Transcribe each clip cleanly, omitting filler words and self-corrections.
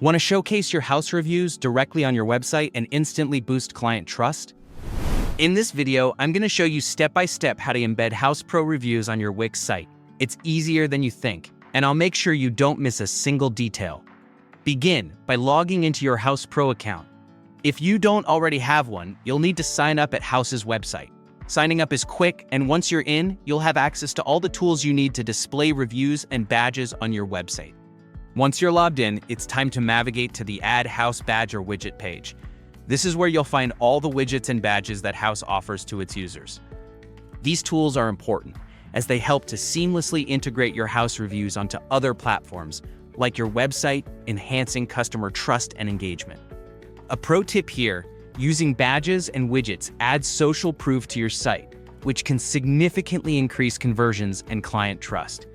Want to showcase your house reviews directly on your website and instantly boost client trust? In this video, I'm going to show you step-by-step how to embed Houzz Pro reviews on your Wix site. It's easier than you think, and I'll make sure you don't miss a single detail. Begin by logging into your Houzz Pro account. If you don't already have one, you'll need to sign up at Houzz's website. Signing up is quick, and once you're in, you'll have access to all the tools you need to display reviews and badges on your website. Once you're logged in, it's time to navigate to the Add Houzz Badge or Widget page. This is where you'll find all the widgets and badges that Houzz offers to its users. These tools are important, as they help to seamlessly integrate your house reviews onto other platforms, like your website, enhancing customer trust and engagement. A pro tip here, using badges and widgets adds social proof to your site, which can significantly increase conversions and client trust.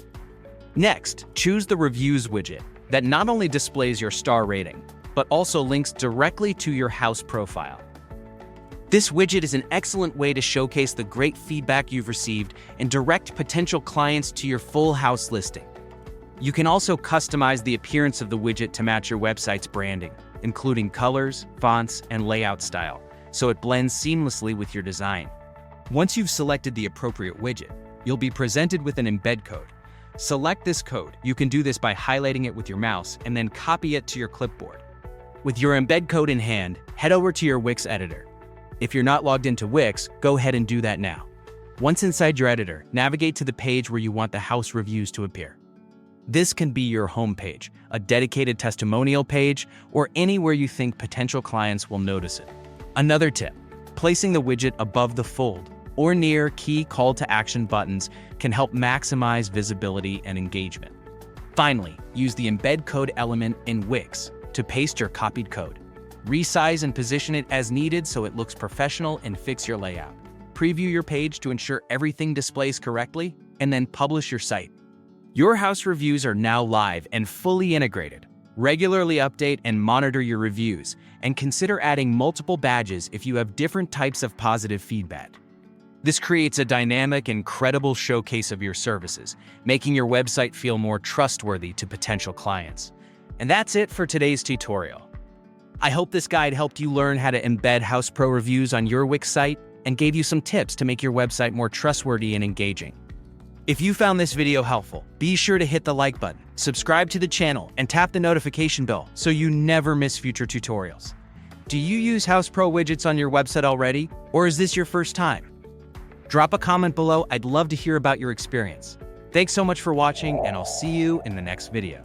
Next, choose the Reviews widget that not only displays your star rating, but also links directly to your Houzz profile. This widget is an excellent way to showcase the great feedback you've received and direct potential clients to your full house listing. You can also customize the appearance of the widget to match your website's branding, including colors, fonts, and layout style, so it blends seamlessly with your design. Once you've selected the appropriate widget, you'll be presented with an embed code. Select this code. You can do this by highlighting it with your mouse and then copy it to your clipboard. With your embed code in hand, head over to your Wix editor. If you're not logged into Wix, go ahead and do that now. Once inside your editor, navigate to the page where you want the house reviews to appear. This can be your home page, a dedicated testimonial page, or anywhere you think potential clients will notice it. Another tip, placing the widget above the fold or near key call to action buttons can help maximize visibility and engagement. Finally, use the embed code element in Wix to paste your copied code. Resize and position it as needed so it looks professional and fix your layout. Preview your page to ensure everything displays correctly, and then publish your site. Your house reviews are now live and fully integrated. Regularly update and monitor your reviews, and consider adding multiple badges if you have different types of positive feedback. This creates a dynamic and credible showcase of your services, making your website feel more trustworthy to potential clients. And that's it for today's tutorial. I hope this guide helped you learn how to embed Houzz Pro reviews on your Wix site and gave you some tips to make your website more trustworthy and engaging. If you found this video helpful, be sure to hit the like button, subscribe to the channel, and tap the notification bell so you never miss future tutorials. Do you use Houzz Pro widgets on your website already, or is this your first time? Drop a comment below. I'd love to hear about your experience. Thanks so much for watching, and I'll see you in the next video.